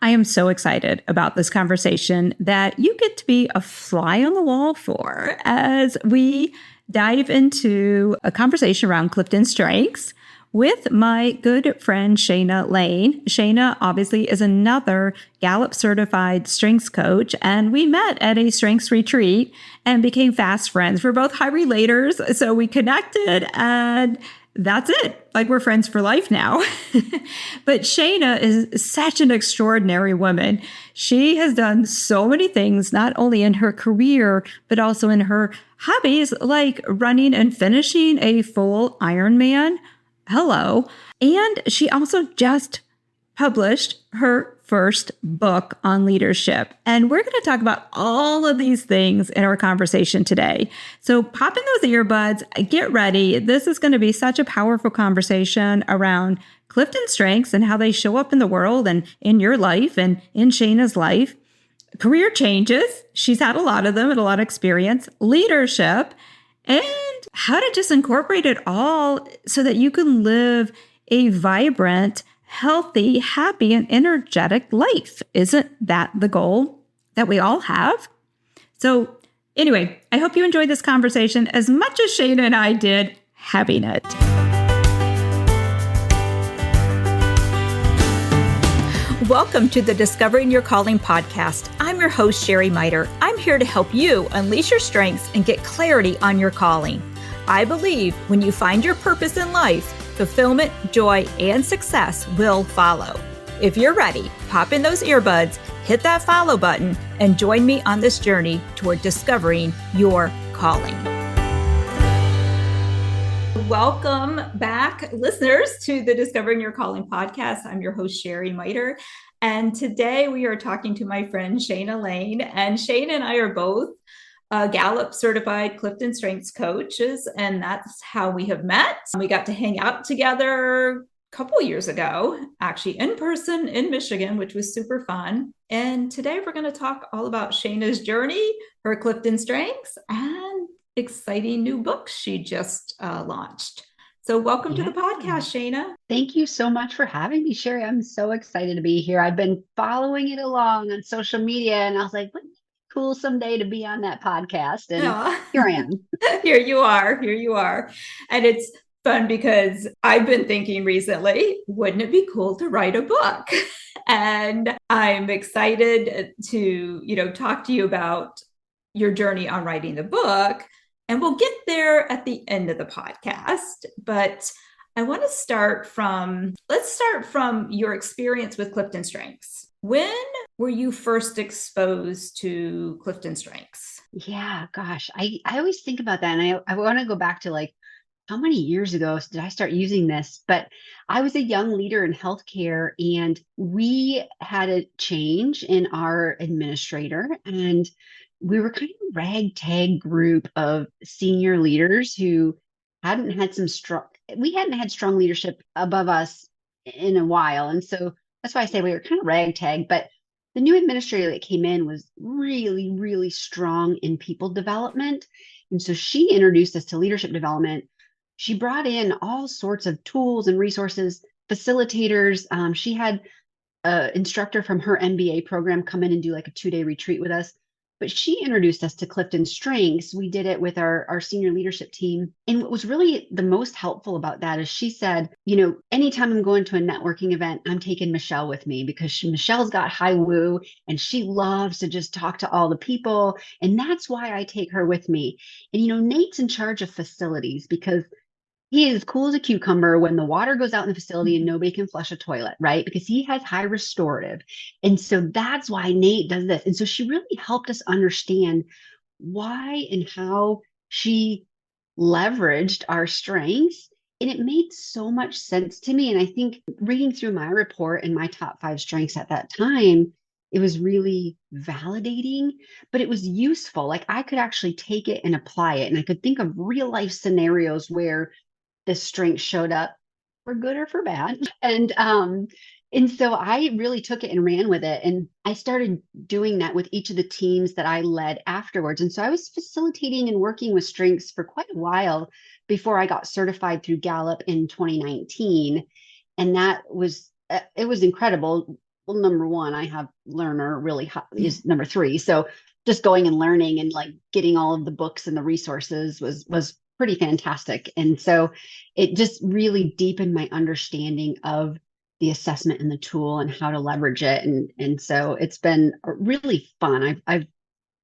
I am so excited about this conversation that you get to be a fly on the wall for as we dive into a conversation around Clifton Strengths with my good friend, Shaina Lane. Shaina obviously is another Gallup Certified Strengths Coach, and we met at a strengths retreat and became fast friends. We're both high relators, so we connected and that's it. Like we're friends for life now. But Shaina is such an extraordinary woman. She has done so many things, not only in her career, but also in her hobbies, like running and finishing a full Ironman. Hello. And she also just published her first book on leadership. And we're going to talk about all of these things in our conversation today. So pop in those earbuds, get ready. This is going to be such a powerful conversation around Clifton Strengths and how they show up in the world and in your life and in Shaina's life. Career changes. She's had a lot of them and a lot of experience. Leadership and how to just incorporate it all so that you can live a vibrant, healthy, happy, and energetic life. Isn't that the goal that we all have? So anyway, I hope you enjoyed this conversation as much as Shaina and I did having it. Welcome to the Discovering Your Calling podcast. I'm your host, Sherry Miter. I'm here to help you unleash your strengths and get clarity on your calling. I believe when you find your purpose in life, fulfillment, joy, and success will follow. If you're ready, pop in those earbuds, hit that follow button, and join me on this journey toward discovering your calling. Welcome back, listeners, to the Discovering Your Calling podcast. I'm your host, Sherry Miter, and today we are talking to my friend, Shaina Lane, and Shaina and I are both Gallup Certified CliftonStrengths Coaches, and that's how we have met. We got to hang out together a couple years ago, actually in person in Michigan, which was super fun. And today we're going to talk all about Shaina's journey, her Clifton Strengths, and exciting new books she just launched. So welcome to the podcast, Shaina. Thank you so much for having me, Sherry. I'm so excited to be here. I've been following it along on social media, and I was like, wouldn't it be cool someday to be on that podcast? And here I am. Here you are. And it's fun because I've been thinking recently, wouldn't it be cool to write a book? And I'm excited to, talk to you about your journey on writing the book. And we'll get there at the end of the podcast. But I want to let's start from your experience with Clifton Strengths. When were you first exposed to Clifton Strengths? Yeah, gosh, I always think about that. And I want to go back to like, how many years ago did I start using this? But I was a young leader in healthcare, and we had a change in our administrator, and we were kind of a ragtag group of senior leaders who hadn't had strong leadership above us in a while. And so that's why I say we were kind of ragtag, but the new administrator that came in was really, really strong in people development. And so she introduced us to leadership development. She brought in all sorts of tools and resources, facilitators. She had an instructor from her MBA program come in and do like a 2-day retreat with us. But she introduced us to Clifton Strengths. We did it with our senior leadership team. And what was really the most helpful about that is she said, anytime I'm going to a networking event, I'm taking Michelle with me because Michelle's got high woo and she loves to just talk to all the people. And that's why I take her with me. And, Nate's in charge of facilities because he is cool as a cucumber when the water goes out in the facility and nobody can flush a toilet, right? Because he has high restorative. And so that's why Nate does this. And so she really helped us understand why and how she leveraged our strengths. And it made so much sense to me. And I think reading through my report and my top 5 strengths at that time, it was really validating, but it was useful. Like I could actually take it and apply it. And I could think of real life scenarios where this strength showed up for good or for bad. And so I really took it and ran with it. And I started doing that with each of the teams that I led afterwards. And so I was facilitating and working with strengths for quite a while before I got certified through Gallup in 2019. And that was, it was incredible. well, number one, I have learner really high, is number three. So just going and learning and like getting all of the books and the resources was pretty fantastic. And so it just really deepened my understanding of the assessment and the tool and how to leverage it. And so it's been really fun. I've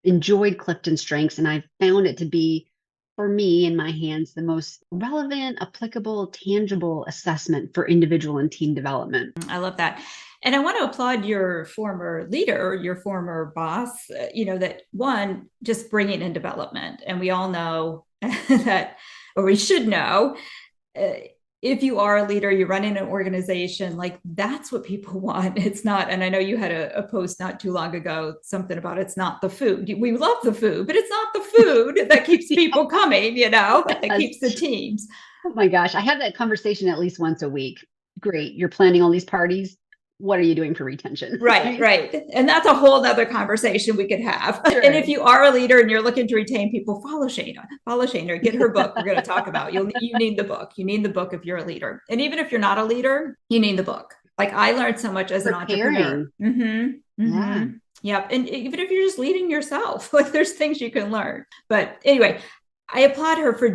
enjoyed Clifton Strengths, and I've found it to be, for me, in my hands, the most relevant, applicable, tangible assessment for individual and team development. I love that. And I want to applaud your former leader, your former boss, that one, just bringing in development. And we all know that, or we should know, if you are a leader, you're running an organization, like that's what people want. It's not, and I know you had a post not too long ago, something about it's not the food. We love the food, but it's not the food that keeps people coming, that keeps the teams. Oh my gosh, I have that conversation at least once a week. Great, you're planning all these parties. What are you doing for retention? Right. And that's a whole other conversation we could have. Sure. And if you are a leader and you're looking to retain people, follow Shaina, get her book. We're going to talk about. You need the book. You need the book if you're a leader. And even if you're not a leader, you need the book. Like I learned so much as an entrepreneur. Yeah. Yep. And even if you're just leading yourself, like there's things you can learn. But anyway, I applaud her for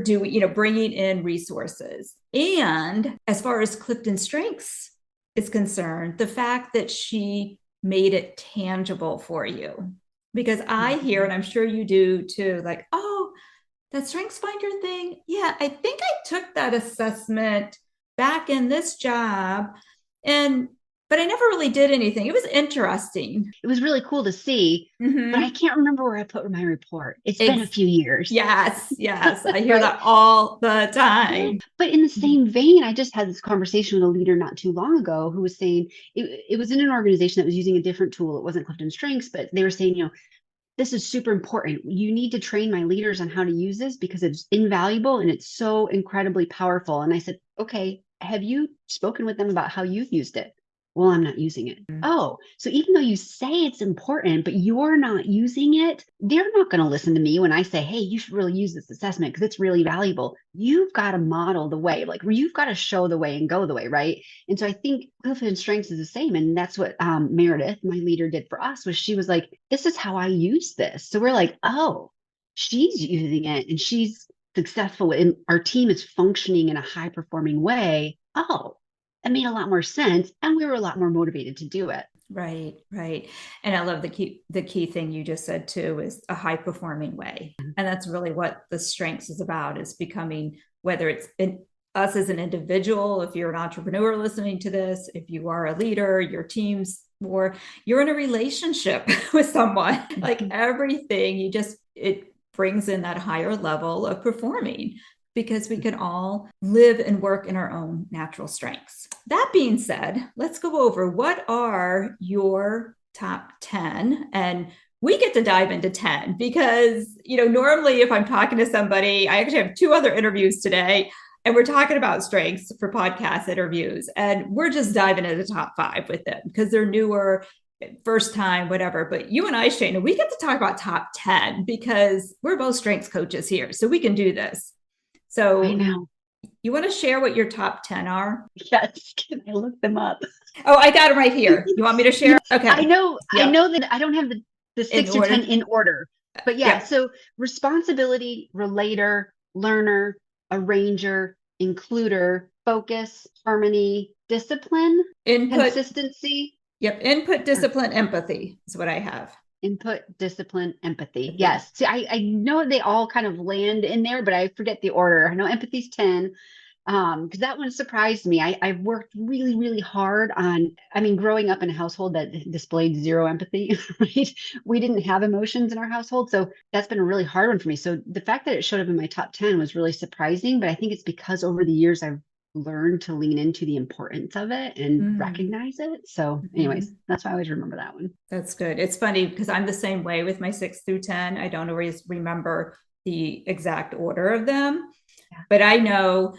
bringing in resources. And as far as Clifton Strengths is concerned, the fact that she made it tangible for you, because I hear, and I'm sure you do too, like, oh, that Strengths Finder thing. Yeah, I think I took that assessment back in this job, but I never really did anything. It was interesting. It was really cool to see, but I can't remember where I put my report. It's been a few years. Yes. I hear that all the time. But in the same vein, I just had this conversation with a leader not too long ago who was saying it was in an organization that was using a different tool. It wasn't Clifton Strengths, but they were saying, this is super important. You need to train my leaders on how to use this because it's invaluable and it's so incredibly powerful. And I said, okay, have you spoken with them about how you've used it? Well, I'm not using it. Oh, so even though you say it's important, but you're not using it, they're not going to listen to me when I say, hey, you should really use this assessment because it's really valuable. You've got to model the way, like you've got to show the way and go the way, right? And so I think Clifton Strengths is the same. And that's what Meredith, my leader, did for us, was she was like, this is how I use this. So we're like, oh, she's using it and she's successful and our team is functioning in a high performing way. Oh, it made a lot more sense. And we were a lot more motivated to do it. Right. And I love the key thing you just said too, is a high performing way. And that's really what the strengths is about, is becoming, whether it's us as an individual, if you're an entrepreneur listening to this, if you are a leader, your teams, or you're in a relationship with someone, like everything, it brings in that higher level of performing, because we can all live and work in our own natural strengths. That being said, let's go over what are your top 10, and we get to dive into 10 because, normally if I'm talking to somebody, I actually have 2 other interviews today and we're talking about strengths for podcast interviews, and we're just diving into the top 5 with them because they're newer, first time, whatever. But you and I, Shaina, we get to talk about top 10 because we're both strengths coaches here, so we can do this. So I know. You want to share what your top 10 are? Yes. Can I look them up? Oh, I got them right here. You want me to share? Okay. I know that I don't have the 6 to 10 in order, but yeah. So responsibility, relator, learner, arranger, includer, focus, harmony, discipline, consistency. Yep. Input, discipline, empathy is what I have. Input, discipline, empathy. Yes. See, I know they all kind of land in there, but I forget the order. I know empathy's 10. Because that one surprised me. I've worked really, really hard on, growing up in a household that displayed zero empathy, right? We didn't have emotions in our household. So that's been a really hard one for me. So the fact that it showed up in my top 10 was really surprising, but I think it's because over the years I've learned to lean into the importance of it and recognize it. So anyways, that's why I always remember that one. That's good. It's funny because I'm the same way with my 6 through 10. I don't always remember the exact order of them, but I know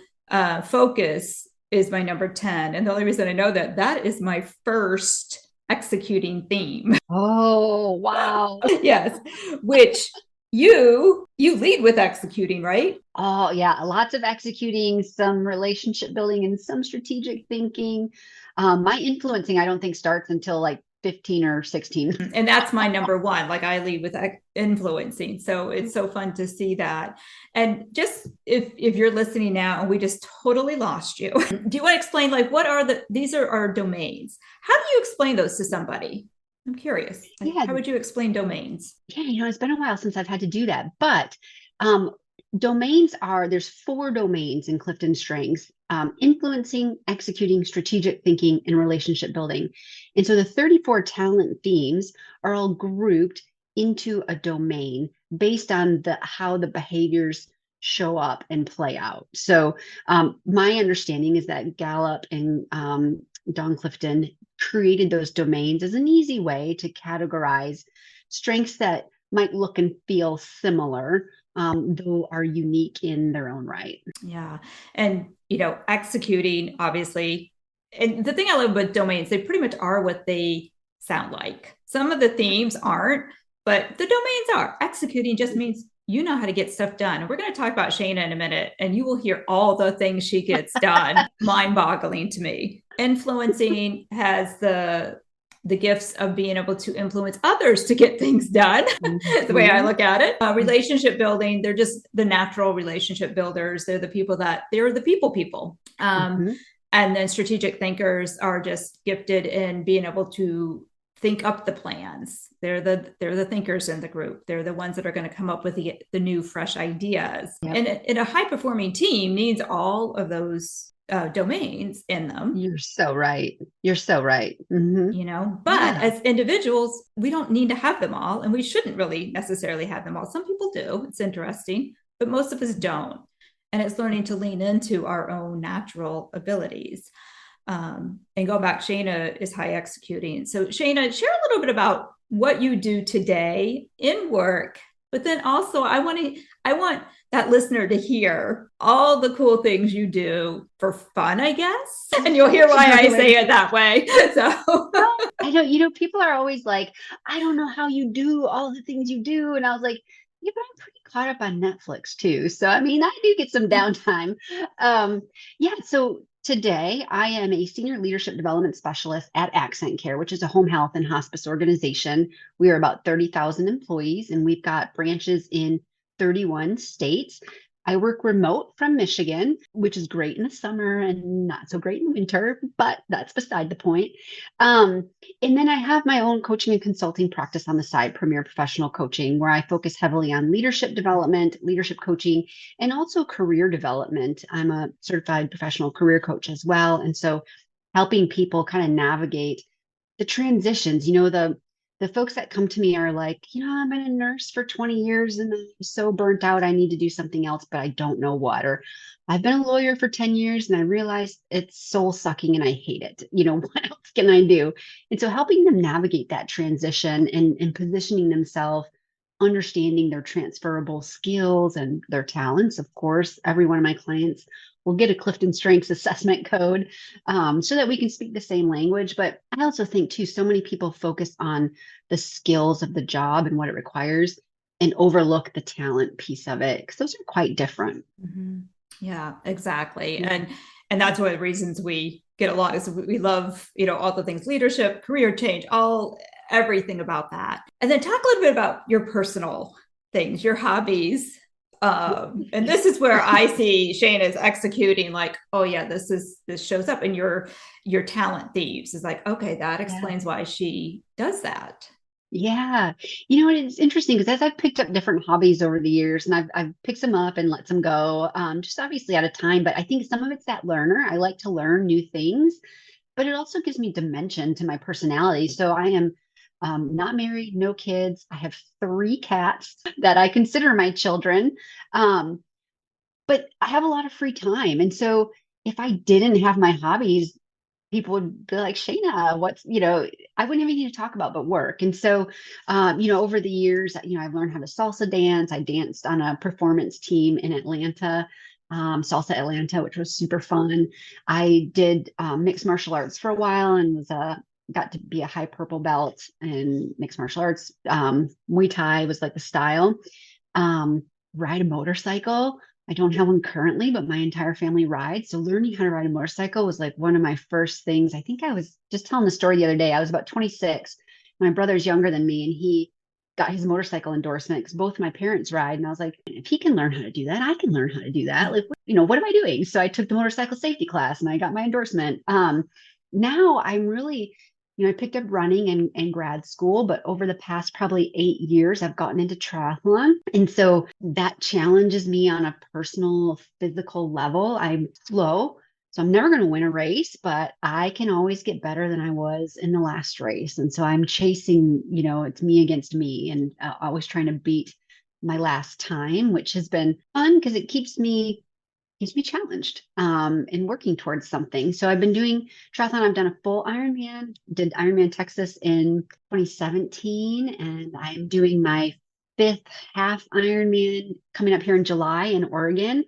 focus is my number 10. And the only reason I know that is my first executing theme. Oh, wow. Yes. Which you lead with executing, right? Oh, yeah. Lots of executing, some relationship building, and some strategic thinking. My influencing, I don't think starts until like 15 or 16. And that's my number one. Like I lead with influencing. So it's so fun to see that. And just if you're listening now and we just totally lost you, do you want to explain like what are these are our domains? How do you explain those to somebody? I'm curious. Like, Yeah. how would you explain domains? Yeah, it's been a while since I've had to do that. But domains there's 4 domains in Clifton Strengths: influencing, executing, strategic thinking, and relationship building. And so the 34 talent themes are all grouped into a domain based on how the behaviors show up and play out. So my understanding is that Gallup and Don Clifton created those domains as an easy way to categorize strengths that might look and feel similar, though are unique in their own right. Yeah. And, executing, obviously. And the thing I love with domains, they pretty much are what they sound like. Some of the themes aren't, but the domains are. Executing just means you know how to get stuff done. And we're going to talk about Shaina in a minute, and you will hear all the things she gets done. Mind boggling to me. Influencing has the gifts of being able to influence others to get things done. The way I look at it. Relationship building, they're just the natural relationship builders. They're the people. And then strategic thinkers are just gifted in being able to think up the plans. They're the thinkers in the group. They're the ones that are going to come up with the new, fresh ideas. Yep. And a high performing team needs all of those domains in them. You're so right. Mm-hmm. But as individuals, we don't need to have them all, and we shouldn't really necessarily have them all. Some people do. It's interesting, but most of us don't. And it's learning to lean into our own natural abilities. And going back, Shaina is high executing. So Shaina, share a little bit about what you do today in work, but then also I want that listener to hear all the cool things you do for fun, I guess. And you'll hear why I say it that way. So I know, people are always like, I don't know how you do all the things you do. And I was like, yeah, but I'm pretty caught up on Netflix too. So, I mean, I do get some downtime. So today I am a senior leadership development specialist at Accent Care, which is a home health and hospice organization. We are about 30,000 employees, and we've got branches in 31 states. I work remote from Michigan, which is great in the summer and not so great in winter, but that's beside the point. And then I have my own coaching and consulting practice on the side, Premier Professional Coaching, where I focus heavily on leadership development, leadership coaching, and also career development. I'm a certified professional career coach as well. And so helping people kind of navigate the transitions, the folks that come to me are like, I've been a nurse for 20 years and I'm so burnt out. I need to do something else, but I don't know what. Or I've been a lawyer for 10 years and I realized it's soul sucking and I hate it. What else can I do? And so helping them navigate that transition and positioning themselves, understanding their transferable skills and their talents. Of course, every one of my clients will get a Clifton Strengths assessment code so that we can speak the same language. But I also think too, so many people focus on the skills of the job and what it requires and overlook the talent piece of it, because those are quite different. Mm-hmm. Yeah, exactly. And that's one of the reasons we get along is we love, all the things, leadership, career change, everything about that. And then talk a little bit about your personal things, your hobbies. And this is where I see Shaina's executing like, oh yeah, this shows up in your talent thieves. Is like, okay, that explains why she does that. Yeah. It's interesting because as I've picked up different hobbies over the years and I've picked some up and let some go, just obviously out of time, but I think some of it's that learner. I like to learn new things, but it also gives me dimension to my personality. So I am not married, no kids. I have 3 cats that I consider my children. But I have a lot of free time. And so if I didn't have my hobbies, people would be like, Shaina, I wouldn't even need to talk about but work. And so, over the years, I've learned how to salsa dance. I danced on a performance team in Atlanta, Salsa Atlanta, which was super fun. I did mixed martial arts for a while and got to be a high purple belt in mixed martial arts. Muay Thai was like the style. Ride a motorcycle. I don't have one currently, but my entire family rides. So learning how to ride a motorcycle was like one of my first things. I think I was just telling the story the other day. I was about 26. My brother's younger than me, and he got his motorcycle endorsement because both my parents ride. And I was like, if he can learn how to do that, I can learn how to do that. Like, what am I doing? So I took the motorcycle safety class and I got my endorsement. Now I'm really, I picked up running in grad school, but over the past probably 8 years, I've gotten into triathlon. And so that challenges me on a personal, physical level. I'm slow. So I'm never going to win a race, but I can always get better than I was in the last race. And so I'm chasing, it's me against me and always trying to beat my last time, which has been fun because it keeps me challenged in working towards something. So I've been doing triathlon. I've done a full Ironman, did Ironman Texas in 2017, and I'm doing my fifth half Ironman coming up here in July in Oregon.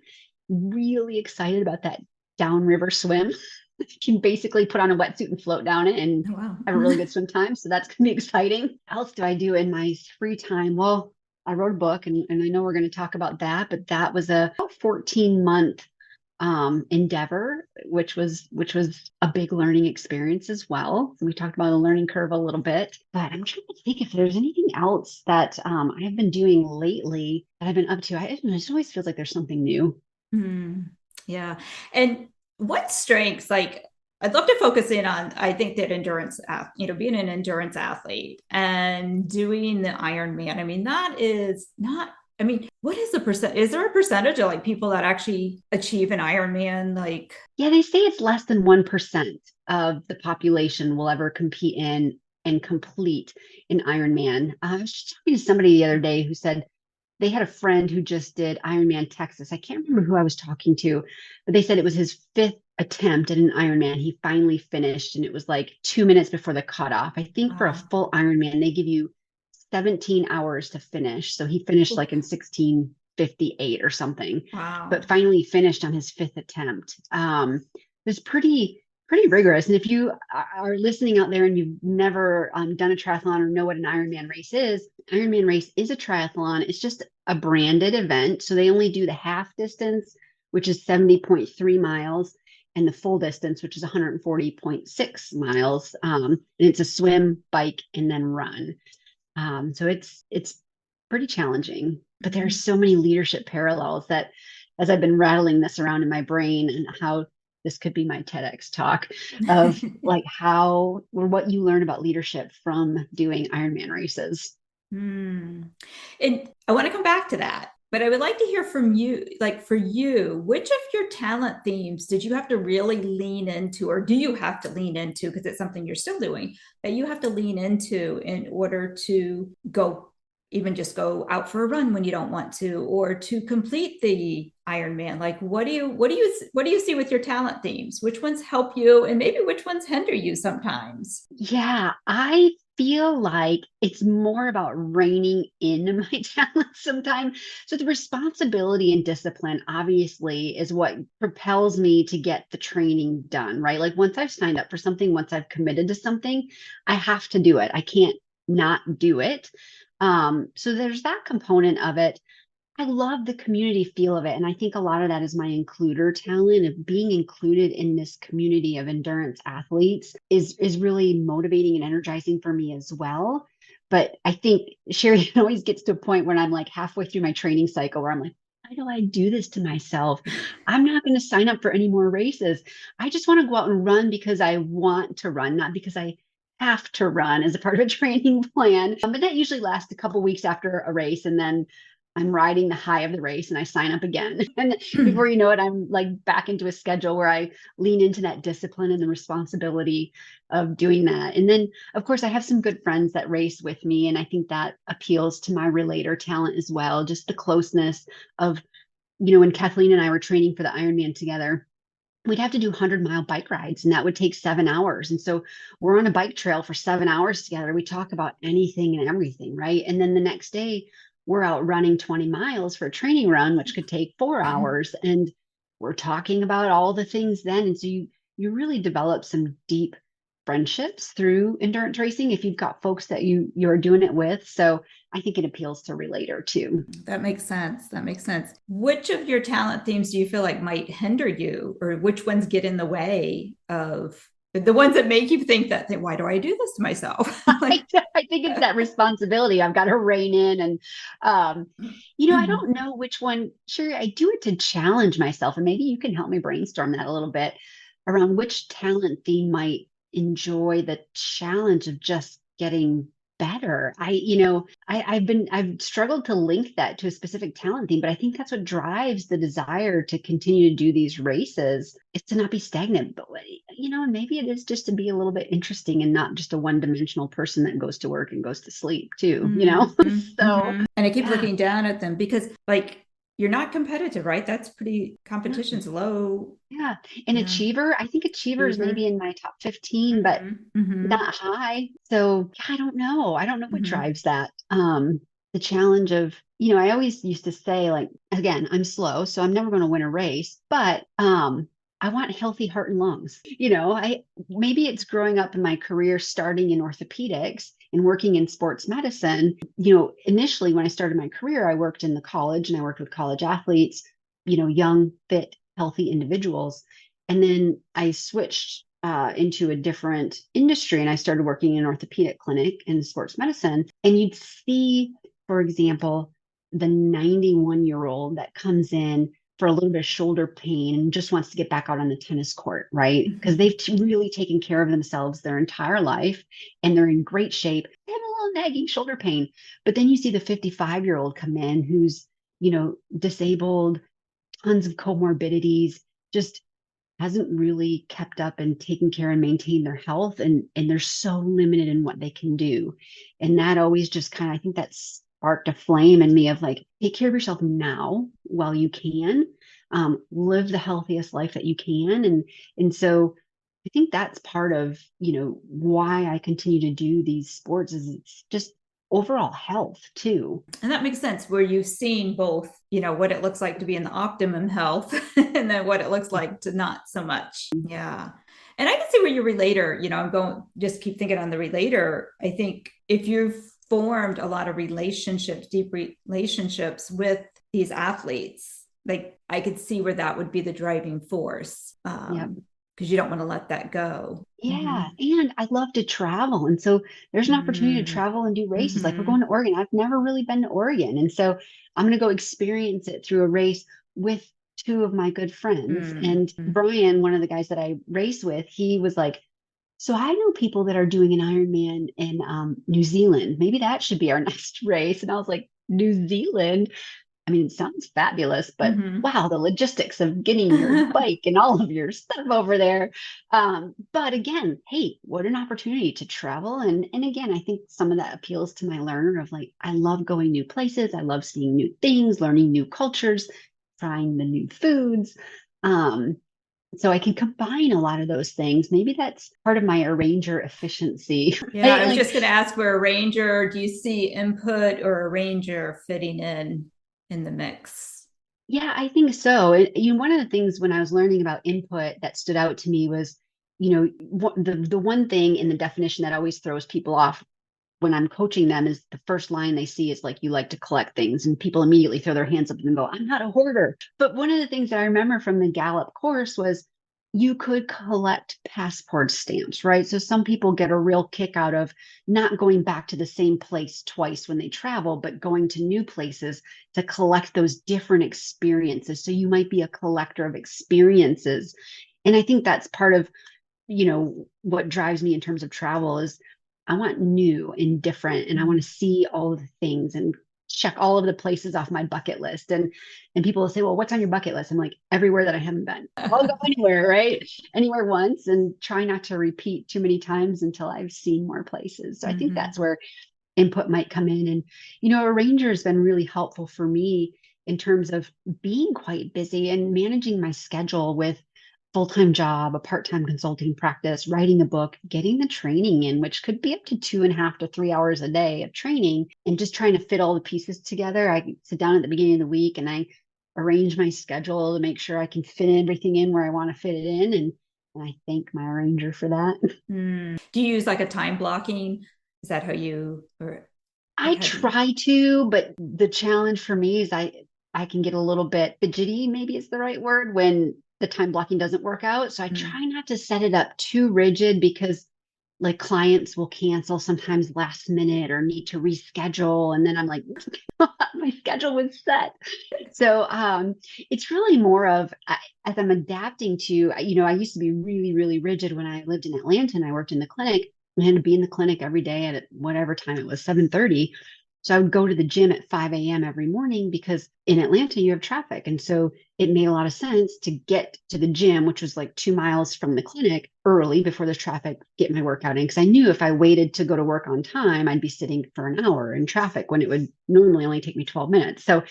Really excited about that downriver swim. You can basically put on a wetsuit and float down it and Oh, wow. have a really good swim time. So that's going to be exciting. What else do I do in my free time? Well, I wrote a book and I know we're going to talk about that, but that was a 14-month endeavor, which was a big learning experience as well. So we talked about a learning curve a little bit, but I'm trying to think if there's anything else that I've been doing lately that I've been up to. It just always feels like there's something new. Mm, yeah. And what strengths, like, I'd love to focus in on, I think that being an endurance athlete and doing the Ironman. I mean, that is not, I mean, what is the percent? Is there a percentage of like people that actually achieve an Ironman? Like, Yeah, they say it's less than 1% of the population will ever compete in and complete an Ironman. I was just talking to somebody the other day who said they had a friend who just did Ironman Texas. I can't remember who I was talking to, but they said it was his fifth attempt at an Ironman. He finally finished, and it was like 2 minutes before the cutoff. I think for a wow. full Ironman, they give you 17 hours to finish. So he finished like in 16:58 or something, but Wow. finally finished on his fifth attempt. It was pretty rigorous. And if you are listening out there and you've never done a triathlon or know what an Ironman race is a triathlon. It's just a branded event. So they only do the half distance, which is 70.3 miles, and the full distance, which is 140.6 miles. And it's a swim, bike, and then run. So it's pretty challenging, but there are Mhm. so many leadership parallels that as I've been rattling this around in my brain and how this could be my TEDx talk of like how or what you learn about leadership from doing Ironman races. Hmm. And I want to come back to that, but I would like to hear from you, like for you, which of your talent themes did you have to really lean into, or do you have to lean into, because it's something you're still doing, that you have to lean into in order to go, even just go out for a run when you don't want to, or to complete the Ironman? Like, what do you see with your talent themes? Which ones help you, and maybe which ones hinder you sometimes? Yeah, I feel like it's more about reining in my talents sometimes. So the responsibility and discipline obviously is what propels me to get the training done, right? Like once I've signed up for something, once I've committed to something, I have to do it. I can't not do it. So there's that component of it. I love the community feel of it. And I think a lot of that is my includer talent of being included in this community of endurance athletes is really motivating and energizing for me as well. But I think Sherry, it always gets to a point when I'm like halfway through my training cycle where I'm like, why do I do this to myself? I'm not going to sign up for any more races. I just want to go out and run because I want to run, not because I have to run as a part of a training plan. But that usually lasts a couple weeks after a race. And then I'm riding the high of the race and I sign up again. And before you know it, I'm like back into a schedule where I lean into that discipline and the responsibility of doing that. And then, of course, I have some good friends that race with me. And I think that appeals to my relator talent as well. Just the closeness of, when Kathleen and I were training for the Ironman together, we'd have to do 100-mile bike rides and that would take 7 hours. And so we're on a bike trail for 7 hours together. We talk about anything and everything, right? And then the next day we're out running 20 miles for a training run, which could take 4 hours. And we're talking about all the things then. And so you really develop some deep friendships through endurance racing if you've got folks that you're doing it with. So I think it appeals to relater too. That makes sense. That makes sense. Which of your talent themes do you feel like might hinder you, or which ones get in the way of the ones that make you think that, why do I do this to myself? Like, I think it's that responsibility. I've got to rein in and, I don't know which one. Sure, I do it to challenge myself. And maybe you can help me brainstorm that a little bit around which talent theme might enjoy the challenge of just getting better. I've struggled to link that to a specific talent theme, but I think that's what drives the desire to continue to do these races. It's to not be stagnant, but maybe it is just to be a little bit interesting and not just a one-dimensional person that goes to work and goes to sleep too, So and I keep yeah. looking down at them because like you're not competitive, right? That's pretty competition's low. Yeah. And achiever, I think achiever is maybe in my top 15, but not high. So I don't know. I don't know what drives that. The challenge of, I always used to say, like, again, I'm slow, so I'm never going to win a race, but I want healthy heart and lungs. Maybe it's growing up in my career, starting in orthopedics and working in sports medicine. Initially when I started my career, I worked in the college and I worked with college athletes, young, fit, healthy individuals. And then I switched into a different industry and I started working in an orthopedic clinic in sports medicine. And you'd see, for example, the 91-year-old that comes in for a little bit of shoulder pain and just wants to get back out on the tennis court, right? Because they've really taken care of themselves their entire life and they're in great shape. They have a little nagging shoulder pain. But then you see the 55-year-old come in who's, disabled, tons of comorbidities, just hasn't really kept up and taken care and maintained their health. And they're so limited in what they can do. And that always just kind of, I think that's sparked a flame in me of like, take care of yourself now while you can, live the healthiest life that you can. And so I think that's part of, why I continue to do these sports is it's just overall health too. And that makes sense where you've seen both, what it looks like to be in the optimum health and then what it looks like to not so much. Yeah. And I can see where your relator, I'm going, just keep thinking on the relator. I think if you've formed a lot of relationships, deep relationships with these athletes, like I could see where that would be the driving force. Because you don't want to let that go. Yeah. And I love to travel. And so there's an opportunity to travel and do races. Like we're going to Oregon. I've never really been to Oregon. And so I'm going to go experience it through a race with two of my good friends. And Brian, one of the guys that I race with, he was like, so I know people that are doing an Ironman in New Zealand. Maybe that should be our next race. And I was like, New Zealand? I mean, it sounds fabulous, but wow, the logistics of getting your bike and all of your stuff over there. But again, hey, what an opportunity to travel. And again, I think some of that appeals to my learner of like, I love going new places. I love seeing new things, learning new cultures, trying the new foods. So I can combine a lot of those things. Maybe that's part of my arranger efficiency. Yeah, I was just going to ask for a ranger. Do you see input or a ranger fitting in the mix? Yeah, I think so. One of the things when I was learning about input that stood out to me was, the one thing in the definition that always throws people off when I'm coaching them is the first line they see is like, you like to collect things, and people immediately throw their hands up and go, I'm not a hoarder. But one of the things that I remember from the Gallup course was you could collect passport stamps, right? So some people get a real kick out of not going back to the same place twice when they travel, but going to new places to collect those different experiences. So you might be a collector of experiences. And I think that's part of, what drives me in terms of travel is I want new and different, and I want to see all of the things and check all of the places off my bucket list. And people will say, well, what's on your bucket list? I'm like, everywhere that I haven't been. I'll go anywhere, right? Anywhere once, and try not to repeat too many times until I've seen more places. So I think that's where input might come in. And, a ranger has been really helpful for me in terms of being quite busy and managing my schedule with full-time job, a part-time consulting practice, writing a book, getting the training in, which could be up to 2.5 to 3 hours a day of training, and just trying to fit all the pieces together. I sit down at the beginning of the week and I arrange my schedule to make sure I can fit everything in where I want to fit it in. And, I just, I love it. And I thank my arranger for that. Do you use like a time blocking? Is that how you, or like I how do you? try to, but the challenge for me is I can get a little bit fidgety, maybe is the right word, when the time blocking doesn't work out. So I Mm. try not to set it up too rigid because like clients will cancel sometimes last minute or need to reschedule. And then I'm like, my schedule was set. So it's really more of as I'm adapting to, I used to be really, really rigid when I lived in Atlanta and I worked in the clinic. I had to be in the clinic every day at whatever time it was, 7:30. So I would go to the gym at 5 a.m. every morning because in Atlanta you have traffic. And so it made a lot of sense to get to the gym, which was like 2 miles from the clinic early before there's traffic, get my workout in. Because I knew if I waited to go to work on time, I'd be sitting for an hour in traffic when it would normally only take me 12 minutes. So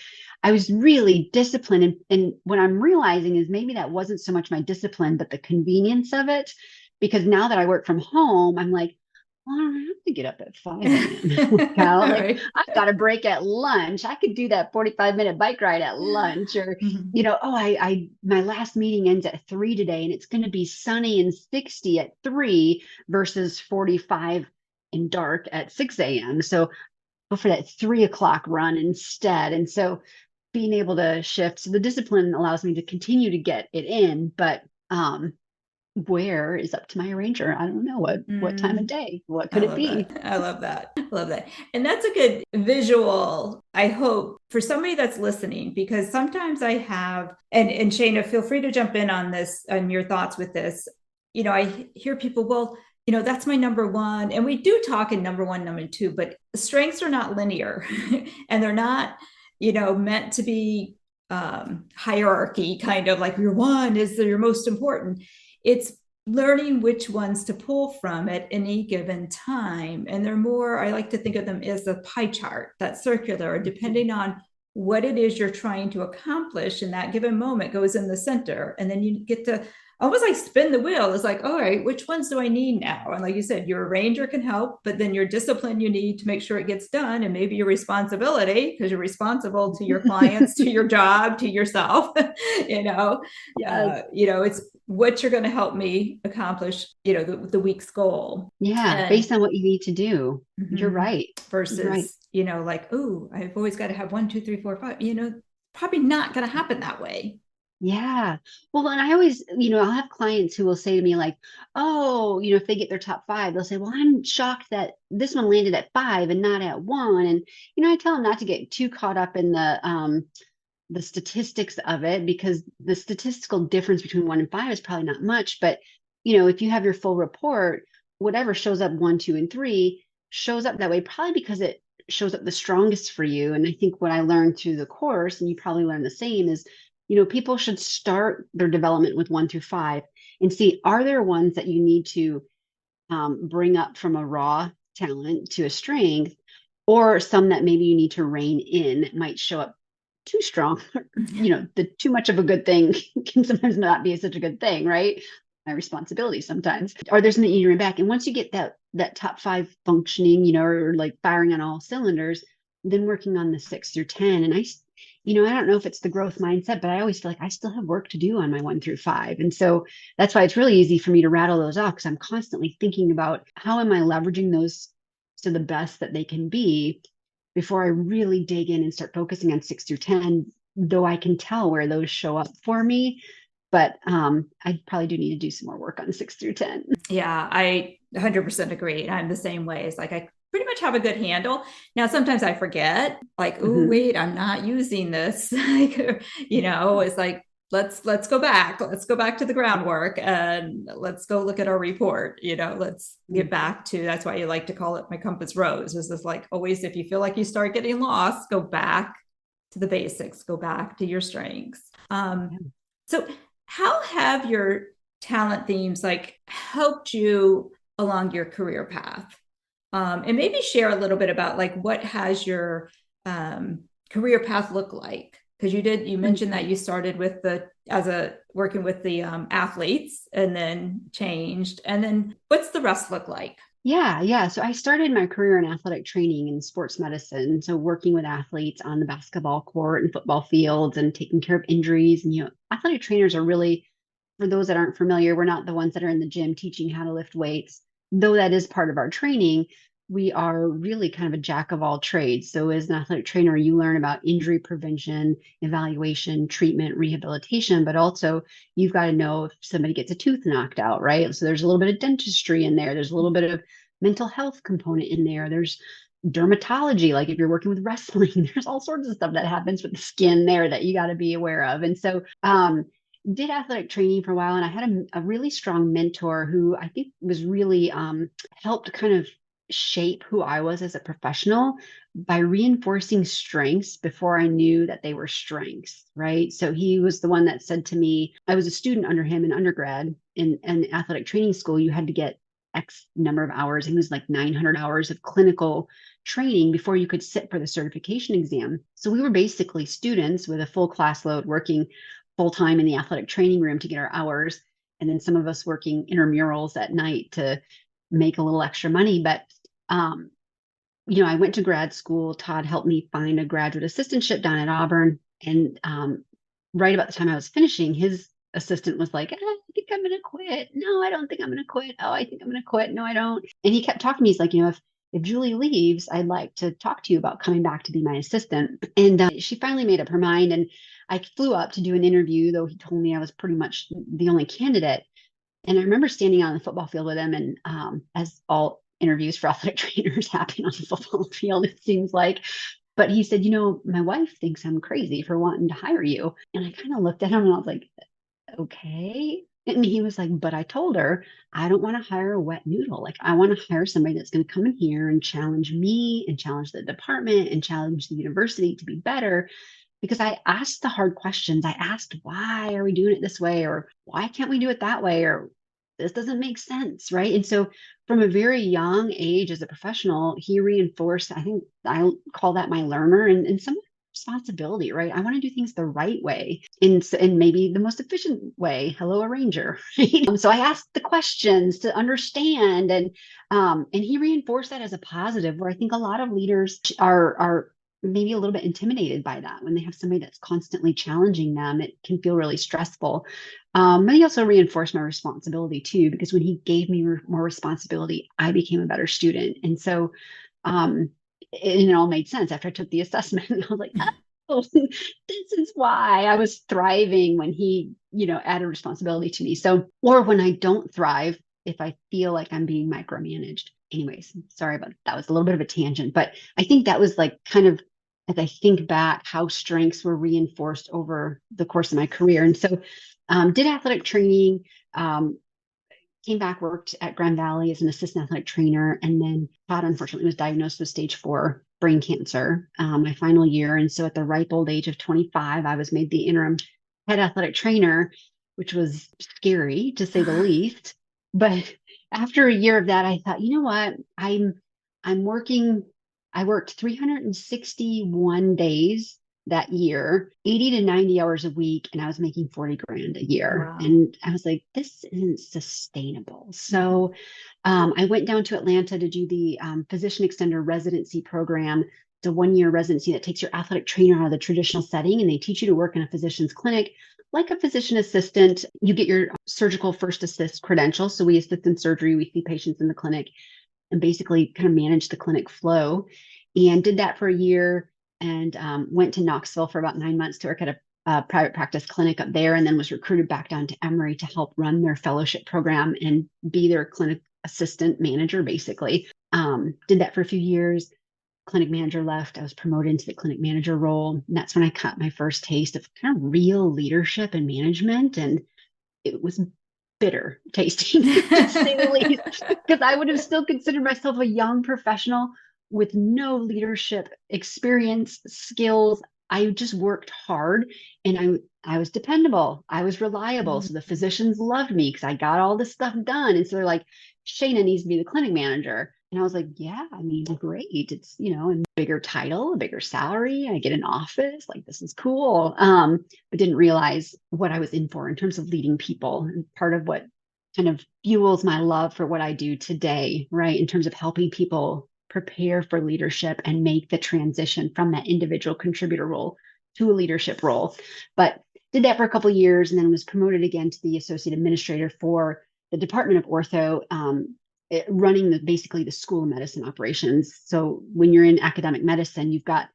I was really disciplined. And what I'm realizing is maybe that wasn't so much my discipline, but the convenience of it. Because now that I work from home, I'm like, well, I don't have to get up at 5 a.m. All Like right. I've got a break at lunch. I could do that 45-minute bike ride at lunch or, Mhm. oh, my last meeting ends at 3 today and it's going to be sunny and 60 at 3 versus 45 and dark at 6 a.m. So go for that 3 o'clock run instead. And so being able to shift, so the discipline allows me to continue to get it in, but where is up to my arranger. I don't know what time of Mm. day, what I could it love be? that. I love that. I love that. And that's a good visual, I hope, for somebody that's listening, because sometimes I have, and Shayna, feel free to jump in on this, on your thoughts with this. I hear people, well, that's my number one. And we do talk in number one, number two, but strengths are not linear and they're not, meant to be hierarchy, kind of like your one is your most important. It's learning which ones to pull from at any given time. And they're more, I like to think of them as a pie chart, that circular, depending on what it is you're trying to accomplish in that given moment goes in the center. And then you get to almost like spin the wheel. It's like, all right, which ones do I need now? And like you said, your arranger can help, but then your discipline you need to make sure it gets done. And maybe your responsibility, because you're responsible to your clients, to your job, to yourself, Yes. it's what you're going to help me accomplish, the week's goal. Yeah, And based on what you need to do. You're mhm, right. You're right. versus, like, oh, I've always got to have 1, 2, 3, 4, 5, probably not going to happen that way. Yeah. Well, and I always, I'll have clients who will say to me, like, oh, if they get their top five, they'll say, well, I'm shocked that this one landed at 5 and not at 1. And, I tell them not to get too caught up in the statistics of it because the statistical difference between 1 and 5 is probably not much. But, if you have your full report, whatever shows up 1, 2, and 3 shows up that way, probably because it shows up the strongest for you. And I think what I learned through the course, and you probably learned the same, is people should start their development with 1 through 5 and see, are there ones that you need to bring up from a raw talent to a strength, or some that maybe you need to rein in that might show up too strong. The too much of a good thing can sometimes not be such a good thing, right? My responsibility sometimes. Or there's something you need to rein back. And once you get that top 5 functioning, or like firing on all cylinders, then working on the 6 through 10. And I don't know if it's the growth mindset, but I always feel like I still have work to do on my 1 through 5. And so that's why it's really easy for me to rattle those off because I'm constantly thinking about how am I leveraging those to the best that they can be before I really dig in and start focusing on 6 through 10, though I can tell where those show up for me. But I probably do need to do some more work on 6 through 10. Yeah, I 100% agree. I'm the same way. It's like I pretty much have a good handle. Now, sometimes I forget, like, oh, Mm-hmm. wait, I'm not using this. It's like, let's go back. Let's go back to the groundwork and let's go look at our report. Let's get back to, that's why you like to call it my compass rose. This is like always, if you feel like you start getting lost, go back to the basics, go back to your strengths. So how have your talent themes like helped you along your career path? And maybe share a little bit about like what has your career path look like? Because you mentioned that you started with working with the athletes and then changed. And then what's the rest look like? Yeah, yeah. So I started my career in athletic training and sports medicine. So working with athletes on the basketball court and football fields and taking care of injuries. And, athletic trainers are really for those that aren't familiar, we're not the ones that are in the gym teaching how to lift weights, though that is part of our training. We are really kind of a jack of all trades. So as an athletic trainer, you learn about injury prevention, evaluation, treatment, rehabilitation, but also you've got to know if somebody gets a tooth knocked out, right? So there's a little bit of dentistry in there. There's a little bit of mental health component in there. There's dermatology, like if you're working with wrestling, there's all sorts of stuff that happens with the skin there that you got to be aware of. And so, did athletic training for a while, and I had a really strong mentor who I think was really helped kind of shape who I was as a professional by reinforcing strengths before I knew that they were strengths, right? So he was the one that said to me, I was a student under him in undergrad in athletic training school. You had to get X number of hours. It was like 900 hours of clinical training before you could sit for the certification exam. So we were basically students with a full class load working full time in the athletic training room to get our hours. And then some of us working intramurals at night to make a little extra money. But, I went to grad school. Todd helped me find a graduate assistantship down at Auburn. And right about the time I was finishing, his assistant was like, I think I'm going to quit. No, I don't think I'm going to quit. Oh, I think I'm going to quit. No, I don't. And he kept talking to me. He's like, if Julie leaves, I'd like to talk to you about coming back to be my assistant. And she finally made up her mind. And I flew up to do an interview, though he told me I was pretty much the only candidate. And I remember standing on the football field with him. And as all interviews for athletic trainers happen on the football field, it seems like. But he said, my wife thinks I'm crazy for wanting to hire you. And I kind of looked at him and I was like, okay. And he was like, but I told her, I don't want to hire a wet noodle. Like, I want to hire somebody that's going to come in here and challenge me and challenge the department and challenge the university to be better. Because I asked the hard questions. I asked, why are we doing it this way? Or why can't we do it that way? Or this doesn't make sense. Right. And so from a very young age as a professional, he reinforced, I think I call that my learner and some responsibility, right? I want to do things the right way and maybe the most efficient way. Hello, arranger. Right? So I asked the questions to understand, and he reinforced that as a positive. Where I think a lot of leaders are maybe a little bit intimidated by that when they have somebody that's constantly challenging them. It can feel really stressful. But he also reinforced my responsibility too, because when he gave me more responsibility, I became a better student. And so it all made sense after I took the assessment. I was like, oh, this is why I was thriving when he, added responsibility to me. So, or when I don't thrive, if I feel like I'm being micromanaged. Anyways, sorry about that. Was a little bit of a tangent, but I think that was like kind of, as I think back, how strengths were reinforced over the course of my career. And so did athletic training, came back, worked at Grand Valley as an assistant athletic trainer, and then Todd unfortunately was diagnosed with stage 4 brain cancer my final year. And so at the ripe old age of 25, I was made the interim head athletic trainer, which was scary to say the least. But after a year of that, I thought, you know what, I worked 361 days that year, 80 to 90 hours a week, and I was making 40 grand a year. Wow. And I was like, this isn't sustainable. So I went down to Atlanta to do the physician extender residency program. It's a 1-year residency that takes your athletic trainer out of the traditional setting, and they teach you to work in a physician's clinic like a physician assistant. You get your surgical first assist credentials. So we assist in surgery, we see patients in the clinic, and basically kind of manage the clinic flow. And did that for a year, and went to Knoxville for about 9 months to work at a private practice clinic up there, and then was recruited back down to Emory to help run their fellowship program and be their clinic assistant manager, basically. Did that for a few years. Clinic manager left. I was promoted into the clinic manager role. And that's when I got my first taste of kind of real leadership and management. And it was bitter tasting, to say the least, because I would have still considered myself a young professional with no leadership experience, skills. I just worked hard, and I was dependable. I was reliable. So the physicians loved me because I got all this stuff done. And so they're like, Shaina needs to be the clinic manager. And I was like, yeah, I mean, great. It's, a bigger title, a bigger salary. I get an office. Like, this is cool. But didn't realize what I was in for in terms of leading people. And part of what kind of fuels my love for what I do today, right? In terms of helping people prepare for leadership and make the transition from that individual contributor role to a leadership role. But did that for a couple of years and then was promoted again to the associate administrator for the Department of Ortho, running basically the school of medicine operations. So when you're in academic medicine, you've got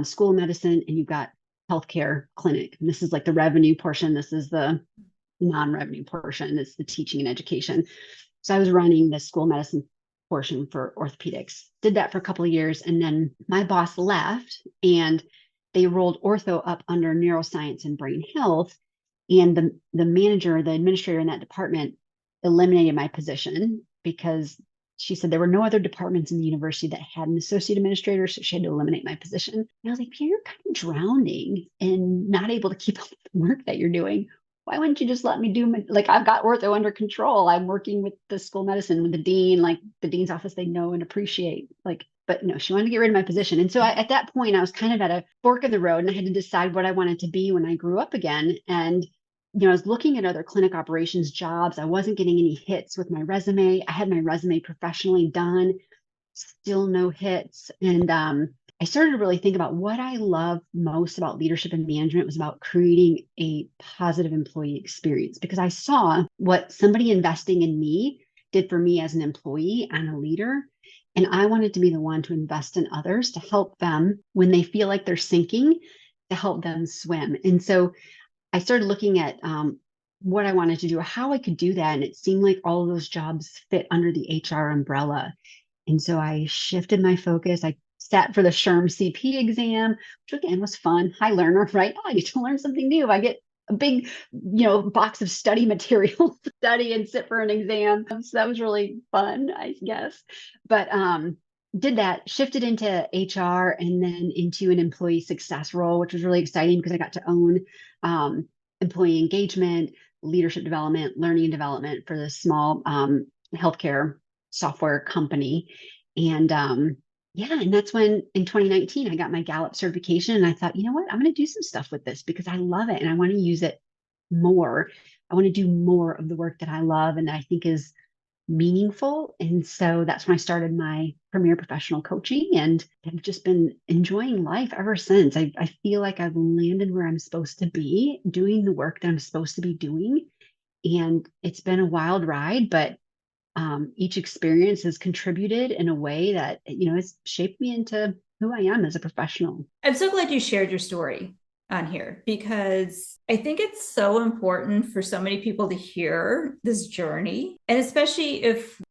school of medicine and you've got healthcare clinic. And this is like the revenue portion. This is the non-revenue portion. It's the teaching and education. So I was running the school medicine portion for orthopedics. Did that for a couple of years. And then my boss left and they rolled ortho up under neuroscience and brain health. And the manager, the administrator in that department eliminated my position because she said there were no other departments in the university that had an associate administrator. So she had to eliminate my position. And I was like, Peter, you're kind of drowning and not able to keep up with the work that you're doing. Why wouldn't you just let me do like I've got ortho under control. I'm working with the school medicine with the dean, like the dean's office, they know and appreciate. Like, but no, she wanted to get rid of my position. And so at that point, I was kind of at a fork in the road and I had to decide what I wanted to be when I grew up again. And I was looking at other clinic operations jobs. I wasn't getting any hits with my resume. I had my resume professionally done, still no hits. And I started to really think about what I love most about leadership and management was about creating a positive employee experience because I saw what somebody investing in me did for me as an employee and a leader. And I wanted to be the one to invest in others to help them when they feel like they're sinking, to help them swim. And so I started looking at what I wanted to do, how I could do that. And it seemed like all of those jobs fit under the HR umbrella. And so I shifted my focus. I sat for the SHRM CP exam, which again was fun. High learner, right? Oh, I get to learn something new. I get a big, box of study material to study and sit for an exam. So that was really fun, I guess. But did that, shifted into HR and then into an employee success role, which was really exciting because I got to own employee engagement, leadership development, learning and development for this small healthcare software company. And and that's when in 2019, I got my Gallup certification and I thought, you know what, I'm going to do some stuff with this because I love it and I want to use it more. I want to do more of the work that I love and that I think is meaningful. And so that's when I started my premier professional coaching and I've just been enjoying life ever since. I feel like I've landed where I'm supposed to be, doing the work that I'm supposed to be doing. And it's been a wild ride, but each experience has contributed in a way that, has shaped me into who I am as a professional. I'm so glad you shared your story on here because I think it's so important for so many people to hear this journey. And especially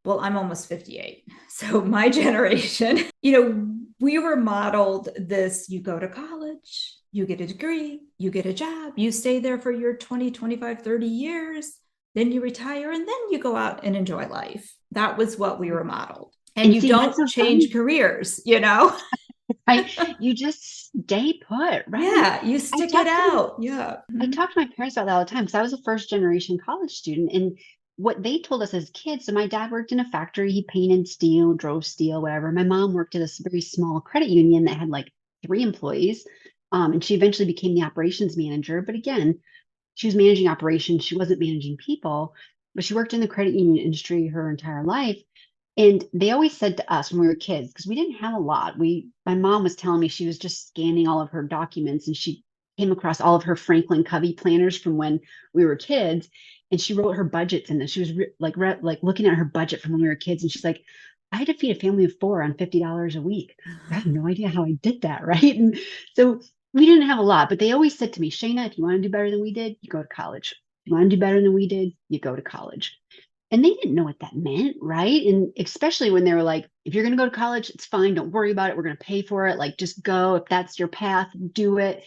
I'm almost 58. So my generation, we were modeled this, you go to college, you get a degree, you get a job, you stay there for your 20, 25, 30 years. Then you retire and then you go out and enjoy life. That was what we were modeled. And you don't change careers, Right? You just stay put, right? Yeah, you stick it out. Yeah. I talk to my parents about that all the time because I was a first generation college student. And what they told us as kids, so my dad worked in a factory, he painted steel, drove steel, whatever. My mom worked at a very small credit union that had like 3 employees. And she eventually became the operations manager. But again, she was managing operations. She wasn't managing people, but she worked in the credit union industry her entire life. And they always said to us when we were kids, because we didn't have a lot, my mom was telling me she was just scanning all of her documents and she came across all of her Franklin Covey planners from when we were kids. And she wrote her budgets in this. She was like looking at her budget from when we were kids. And she's like, I had to feed a family of 4 on $50 a week. I have no idea how I did that. Right. And so we didn't have a lot, but they always said to me, Shaina, if you want to do better than we did, you go to college. If you want to do better than we did, you go to college. And they didn't know what that meant, right? And especially when they were like, if you're going to go to college, it's fine. Don't worry about it. We're going to pay for it. Like, just go. If that's your path, do it.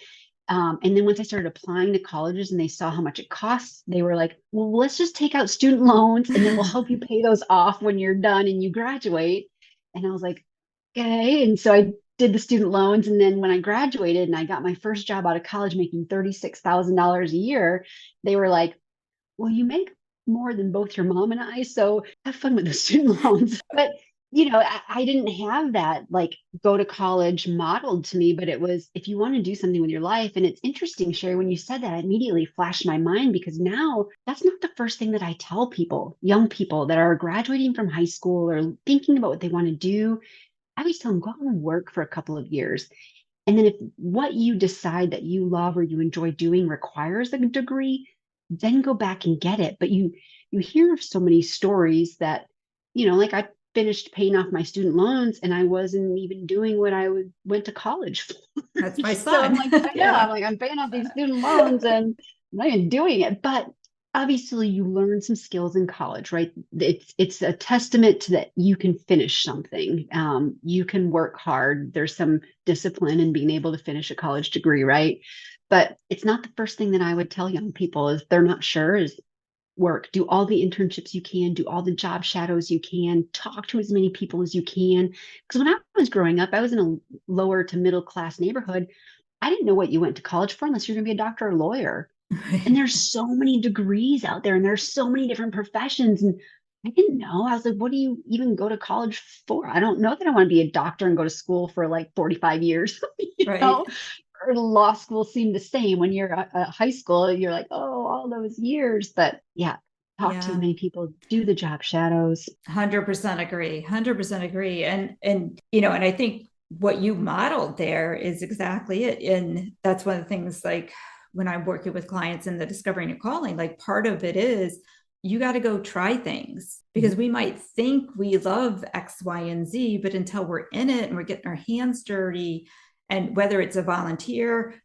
And then once I started applying to colleges and they saw how much it costs, they were like, well, let's just take out student loans and then we'll help you pay those off when you're done and you graduate. And I was like, okay. And so I did the student loans. And then when I graduated and I got my first job out of college making $36,000 a year, they were like, well, you make more than both your mom and I, so have fun with the student loans. But I didn't have that like go to college modeled to me, but it was, if you want to do something with your life. And it's interesting, Sherry, when you said that, it immediately flashed my mind because now that's not the first thing that I tell people, young people that are graduating from high school or thinking about what they want to do. I always tell them, go out and work for a couple of years. And then if what you decide that you love or you enjoy doing requires a degree, then go back and get it. But you hear so many stories that, like I finished paying off my student loans and I wasn't even doing what went to college for. That's my So I'm son. like, I know, Yeah. I'm like, I'm paying off these student loans and I'm not even doing it. But obviously you learn some skills in college, right? It's a testament to that you can finish something. You can work hard. There's some discipline in being able to finish a college degree, right? But it's not the first thing that I would tell young people if they're not sure is work, do all the internships you can, do all the job shadows you can, talk to as many people as you can. Because when I was growing up, I was in a lower to middle class neighborhood. I didn't know what you went to college for unless you're going to be a doctor or lawyer. And there's so many degrees out there and there's so many different professions. And I didn't know. I was like, what do you even go to college for? I don't know that I want to be a doctor and go to school for like 45 years, Right. or law school seemed the same when you're a high school. You're like, oh, all those years. But yeah, talk to as Yeah. many people, do the job shadows. 100% agree. 100% agree. And I think what you modeled there is exactly it. And that's one of the things, like when I'm working with clients in the discovering your calling, like part of it is you got to go try things, because we might think we love X, Y, and Z, but until we're in it and we're getting our hands dirty, and whether it's a volunteer,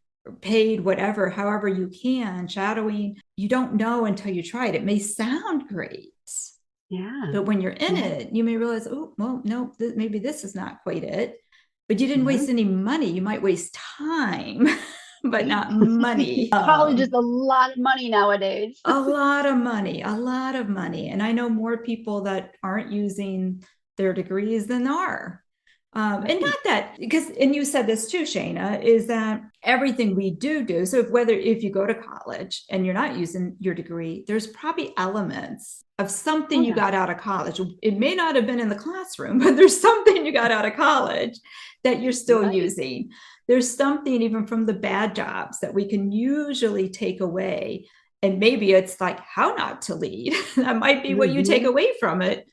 paid, whatever, however you can, shadowing, you don't know until you try it. It may sound great, Yeah. but when you're in Yeah. it, you may realize, oh, well, no, maybe this is not quite it. But you didn't Yeah. waste any money. You might waste time, but Right. not money. College is a lot of money nowadays. A lot of money, a lot of money. And I know more people that aren't using their degrees than are. And Right. not that, because, and you said this too, Shaina, is that everything we do. So if you go to college and you're not using your degree, there's probably elements of something Oh you yeah. got out of college. It may not have been in the classroom, but there's something you got out of college that you're still Right. using. There's something even from the bad jobs that we can usually take away. And maybe it's like how not to lead. That might be what you take Mm-hmm. away from it.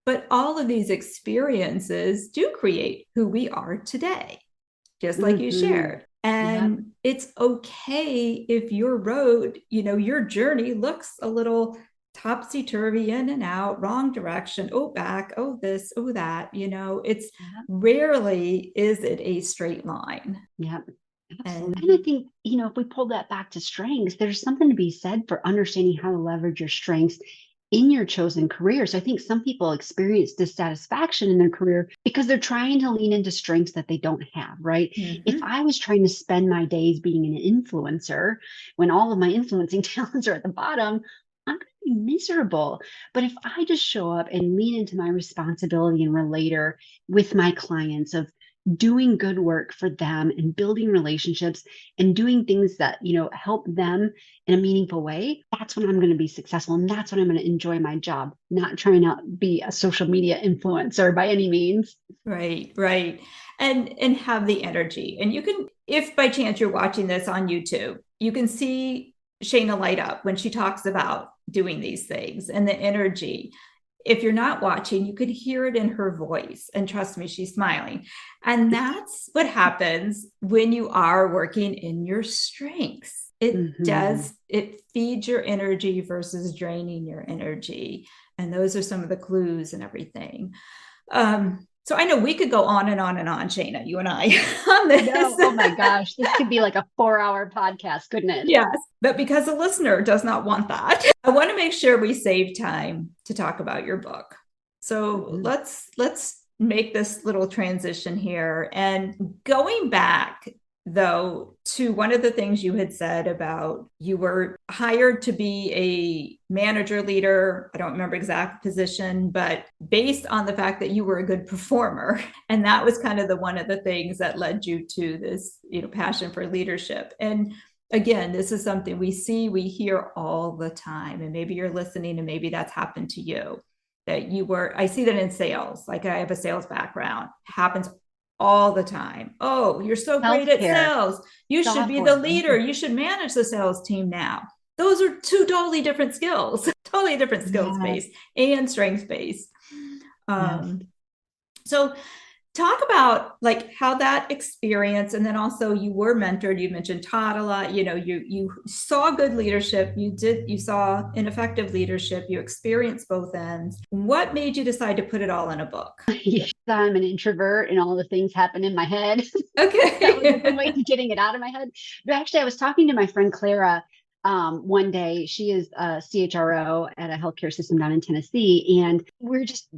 But all of these experiences do create who we are today, just like you Mm-hmm. shared. Yep. And it's okay if your road, your journey looks a little topsy turvy, in and out, wrong direction, oh, back, oh, this, oh, that. It's Yep. rarely is it a straight line. Yep. And Absolutely. And I think, if we pull that back to strengths, there's something to be said for understanding how to leverage your strengths in your chosen career. So I think some people experience dissatisfaction in their career because they're trying to lean into strengths that they don't have, right? If mm-hmm, I was trying to spend my days being an influencer when all of my influencing talents are at the bottom, I'm going to be miserable. But if I just show up and lean into my responsibility and relator with my clients of doing good work for them and building relationships and doing things that help them in a meaningful way, that's when I'm going to be successful, and that's when I'm going to enjoy my job, not trying to be a social media influencer by any means. right. And have the energy. And you can, if by chance you're watching this on YouTube, you can see Shaina light up when she talks about doing these things and the energy. If you're not watching, you could hear it in her voice. And trust me, she's smiling. And that's what happens when you are working in your strengths. Mm-hmm. It feeds your energy versus draining your energy. And those are some of the clues and everything. So I know we could go on and on and on, Shaina, you and I, on I know. this. Oh my gosh, this could be like a 4-hour podcast, couldn't it? Yes, but because a listener does not want that, I want to make sure we save time to talk about your book. So Mm-hmm. let's make this little transition here. And going back though to one of the things you had said about you were hired to be a manager leader. I don't remember exact position, but based on the fact that you were a good performer. And that was kind of the one of the things that led you to this, passion for leadership. And again, this is something we see, we hear all the time. And maybe you're listening and maybe that's happened to you, that I see that in sales. Like I have a sales background, happens all the time. Oh, you're so great at Healthcare, sales. You should be the software. leader. You should manage the sales team now. Those are two totally different skills, totally different skills Yes. base and strengths base. Yes. Um, so talk about like how that experience, and then also you were mentored, you mentioned taught a lot, you saw good leadership, you saw ineffective leadership, you experienced both ends. What made you decide to put it all in a book? I'm an introvert and all the things happen in my head. That was a good way Okay. of getting it out of my head. But actually, I was talking to my friend Clara one day. She is a CHRO at a healthcare system down in Tennessee. And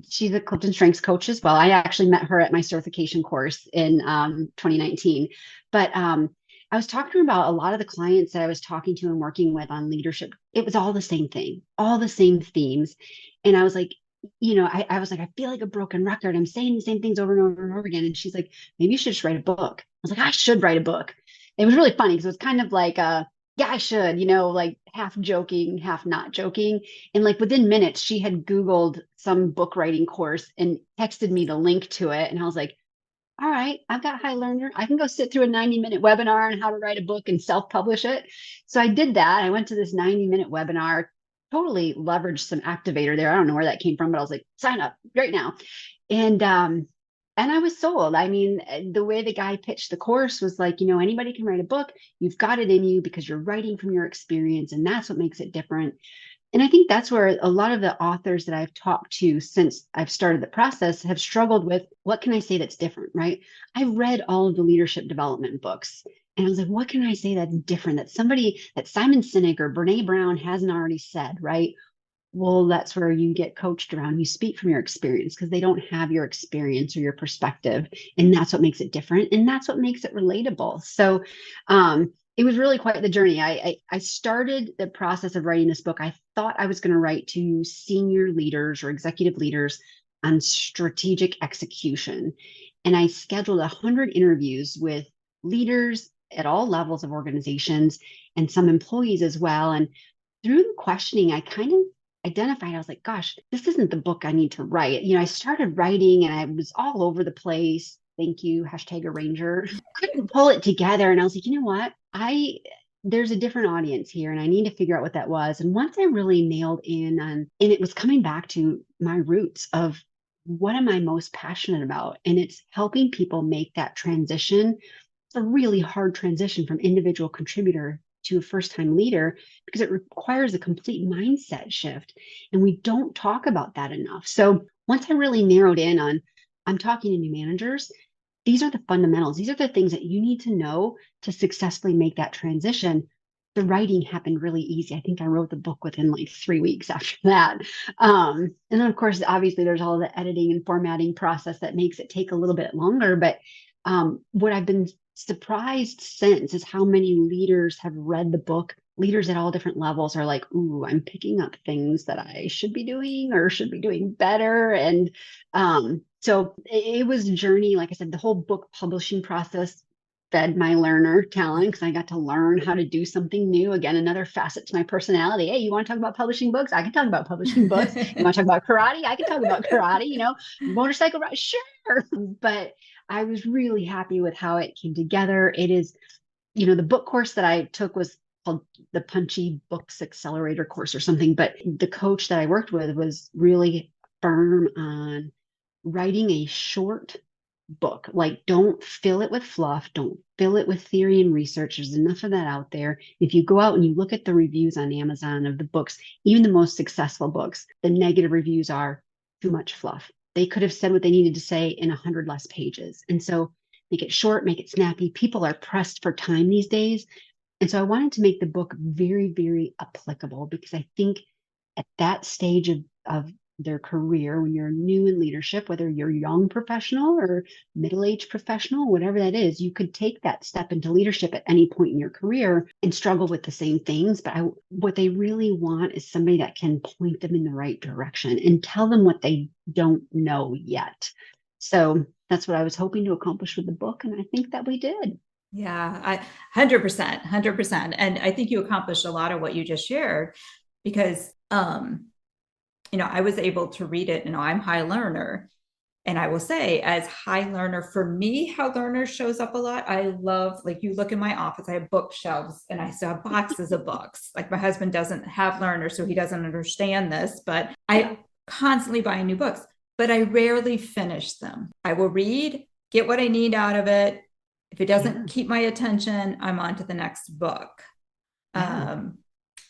she's a Clifton Strengths coach as well. I actually met her at my certification course in 2019. But I was talking to her about a lot of the clients that I was talking to and working with on leadership. It was all the same thing, all the same themes. And I was like, I was like, I feel like a broken record. I'm saying the same things over and over and over again. And she's like, maybe you should just write a book. I was like, I should write a book. It was really funny because it was kind of like, yeah, I should, like half joking, half not joking. And like within minutes, she had Googled some book writing course and texted me the link to it. And I was like, all right, I've got High Learner. I can go sit through a 90-minute webinar on how to write a book and self-publish it. So I did that. I went to this 90-minute webinar, totally leveraged some activator there. I don't know where that came from, but I was like, sign up right now. And I was sold. I mean, the way the guy pitched the course was like, anybody can write a book. You've got it in you because you're writing from your experience, and that's what makes it different. And I think that's where a lot of the authors that I've talked to since I've started the process have struggled with, what can I say that's different, right? I've read all of the leadership development books. And I was like, what can I say that's different, that Simon Sinek or Brene Brown hasn't already said, right? Well, that's where you get coached around. You speak from your experience because they don't have your experience or your perspective. And that's what makes it different. And that's what makes it relatable. So it was really quite the journey. I started the process of writing this book. I thought I was going to write to senior leaders or executive leaders on strategic execution. And I scheduled 100 interviews with leaders at all levels of organizations and some employees as well. And through the questioning, I kind of identified, I was like, gosh, this isn't the book I need to write. I started writing and I was all over the place. Thank you, hashtag arranger. Couldn't pull it together. And I was like, you know what? There's a different audience here and I need to figure out what that was. And once I really nailed in on, and it was coming back to my roots of what am I most passionate about? And it's helping people make that transition. It's a really hard transition from individual contributor to a first-time leader because it requires a complete mindset shift. And we don't talk about that enough. So once I really narrowed in on, I'm talking to new managers, these are the fundamentals. These are the things that you need to know to successfully make that transition. The writing happened really easy. I think I wrote the book within like 3 weeks after that. And then of course, obviously there's all the editing and formatting process that makes it take a little bit longer. But what I've been surprised since is how many leaders have read the book. Leaders at all different levels are like, ooh, I'm picking up things that I should be doing or should be doing better. And so it was a journey. Like I said, the whole book publishing process fed my learner talent because I got to learn how to do something new. Again, another facet to my personality. Hey, you want to talk about publishing books? I can talk about publishing books. You want to talk about karate? I can talk about karate, motorcycle ride? Sure. But I was really happy with how it came together. It is, the book course that I took was called the Punchy Books Accelerator course or something. But the coach that I worked with was really firm on writing a short book. Like, don't fill it with fluff. Don't fill it with theory and research. There's enough of that out there. If you go out and you look at the reviews on Amazon of the books, even the most successful books, the negative reviews are too much fluff. They could have said what they needed to say in 100 less pages. And so make it short, make it snappy. People are pressed for time these days. And so I wanted to make the book very, very applicable because I think at that stage of their career, when you're new in leadership, whether you're a young professional or middle-aged professional, whatever that is, you could take that step into leadership at any point in your career and struggle with the same things. But what they really want is somebody that can point them in the right direction and tell them what they don't know yet. So that's what I was hoping to accomplish with the book. And I think that we did. Yeah, 100%, 100%. And I think you accomplished a lot of what you just shared because, I was able to read it. I'm high learner. And I will say, as high learner, for me, how learner shows up a lot. I love, like, you look in my office, I have bookshelves and I still have boxes of books. Like, my husband doesn't have learners, so he doesn't understand this, but I constantly buy new books, but I rarely finish them. I will read, get what I need out of it. If it doesn't Yeah. keep my attention, I'm on to the next book. Yeah.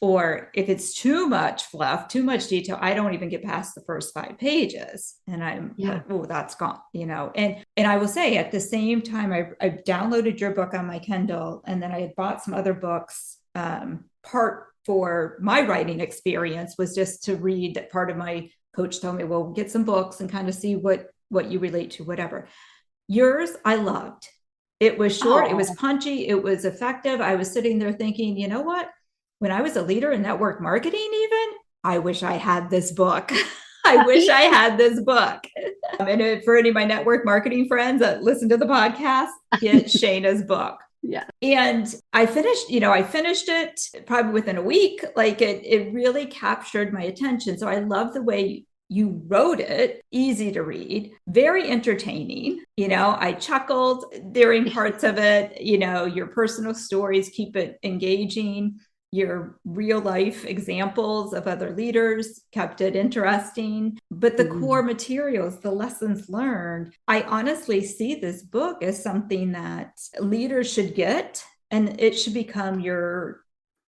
Or if it's too much fluff, too much detail, I don't even get past the first 5 pages, and I'm Yeah. like, oh, that's gone, And I will say, at the same time, I downloaded your book on my Kindle, and then I had bought some other books. Part for my writing experience was just to read. That part of my coach told me, well, get some books and kind of see what you relate to, whatever. Yours, I loved. It was short, it was Oh, punchy, it was effective. I was sitting there thinking, you know what? When I was a leader in network marketing, even, I wish I had this book. I wish I had this book. And for any of my network marketing friends that listen to the podcast, get Shaina's book. yeah. And I finished it probably within a week. Like it really captured my attention. So I love the way you wrote it, easy to read, very entertaining. I chuckled during parts of it. Your personal stories keep it engaging. Your real life examples of other leaders kept it interesting. But the core materials, the lessons learned, I honestly see this book as something that leaders should get, and it should become your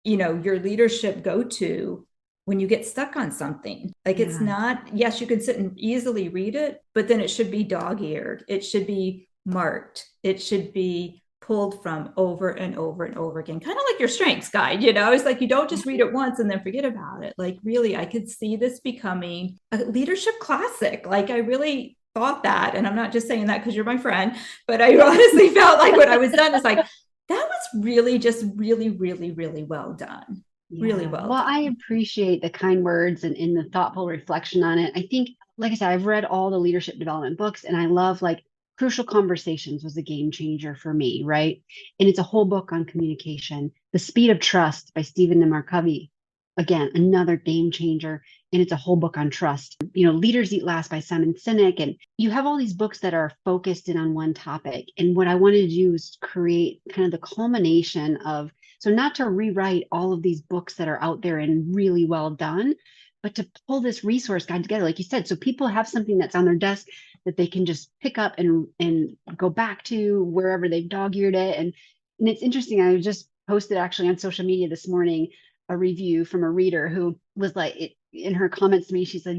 leadership go-to when you get stuck on something. Like, it's not, yes, you can sit and easily read it, but then it should be dog-eared. It should be marked. It should be pulled from over and over and over again, kind of like your strengths guide. It's like, you don't just read it once and then forget about it. Like, really, I could see this becoming a leadership classic. Like, I really thought that, and I'm not just saying that because you're my friend, but I honestly felt like when I was done, it's like, that was really just really, really, really well done. Yeah. Really well Well, done. I appreciate the kind words and the thoughtful reflection on it. I think, like I said, I've read all the leadership development books, and I love, like, Crucial Conversations was a game changer for me, right? And it's a whole book on communication. The Speed of Trust by Stephen M. Covey, again, another game changer. And it's a whole book on trust. Leaders Eat Last by Simon Sinek. And you have all these books that are focused in on one topic. And what I wanted to do is create kind of the culmination of, so not to rewrite all of these books that are out there and really well done, but to pull this resource guide together, like you said, so people have something that's on their desk that they can just pick up and go back to wherever they've dog-eared it. And it's interesting. I just posted actually on social media this morning a review from a reader who was like, in her comments to me, she said,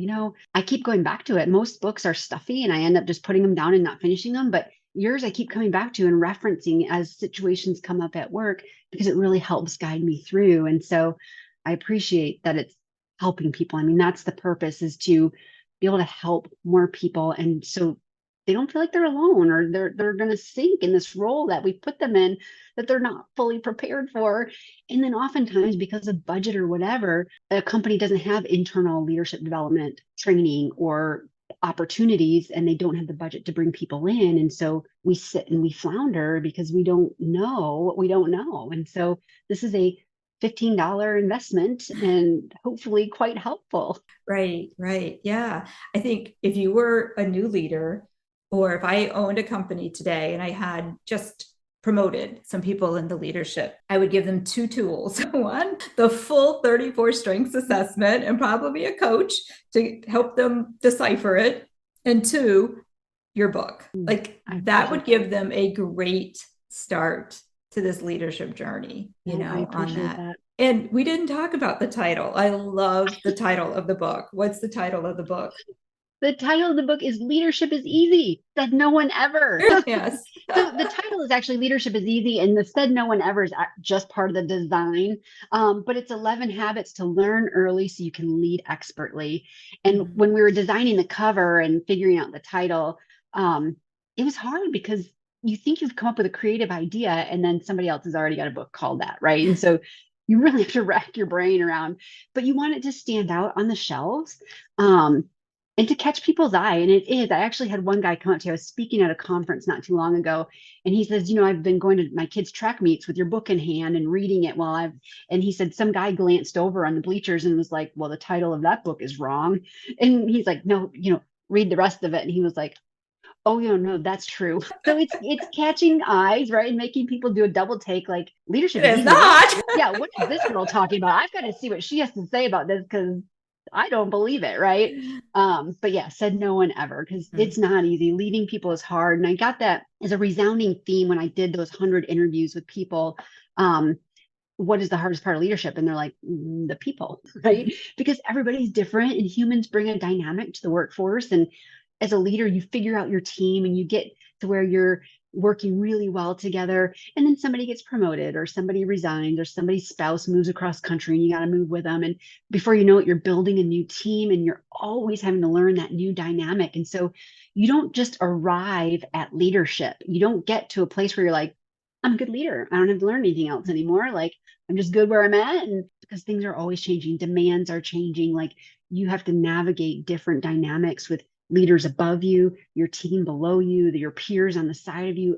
I keep going back to it. Most books are stuffy and I end up just putting them down and not finishing them. But yours, I keep coming back to and referencing as situations come up at work, because it really helps guide me through. And so I appreciate that it's helping people. I mean, that's the purpose, is to be able to help more people. And so they don't feel like they're alone, or they're going to sink in this role that we put them in that they're not fully prepared for. And then oftentimes, because of budget or whatever, a company doesn't have internal leadership development training or opportunities, and they don't have the budget to bring people in. And so we sit and we flounder because we don't know what we don't know. And so this is a $15 investment and hopefully quite helpful. Right. Yeah. I think if you were a new leader, or if I owned a company today and I had just promoted some people into leadership, I would give them 2 tools. One, the full 34 strengths assessment, and probably a coach to help them decipher it. And 2, your book. Like, that would give them a great start to this leadership journey, I on appreciate that. And we didn't talk about the title. I love the title of the book. What's the title of the book? The title of the book is Leadership is Easy. Said no one ever. Yes. So the title is actually Leadership is Easy, and the said no one ever is just part of the design. But it's 11 habits to learn early so you can lead expertly. And when we were designing the cover and figuring out the title, it was hard because you think you've come up with a creative idea, and then somebody else has already got a book called that, right? And so you really have to rack your brain around, but you want it to stand out on the shelves. And to catch people's eye. And it is. I actually had one guy come up to me. I was speaking at a conference not too long ago, and he says, I've been going to my kids' track meets with your book in hand and reading it and he said, some guy glanced over on the bleachers and was like, well, the title of that book is wrong. And he's like, no, read the rest of it. And he was like, oh, no, that's true. So it's catching eyes, right? And making people do a double take, like, leadership is not. Yeah, what is this girl talking about? I've got to see what she has to say about this, because I don't believe it, right? But yeah, said no one ever, because Mm. it's not easy. Leading people is hard. And I got that as a resounding theme when I did those 100 interviews with people. Um, what is the hardest part of leadership? And they're like, the people, right? Because everybody's different and humans bring a dynamic to the workforce. And as a leader, you figure out your team and you get to where you're working really well together. And then somebody gets promoted or somebody resigns or somebody's spouse moves across country and you got to move with them. And before you know it, you're building a new team and you're always having to learn that new dynamic. And so you don't just arrive at leadership. You don't get to a place where you're like, I'm a good leader. I don't have to learn anything else anymore. Like, I'm just good where I'm at. And because things are always changing, demands are changing. Like, you have to navigate different dynamics with leaders above you, your team below you, your peers on the side of you.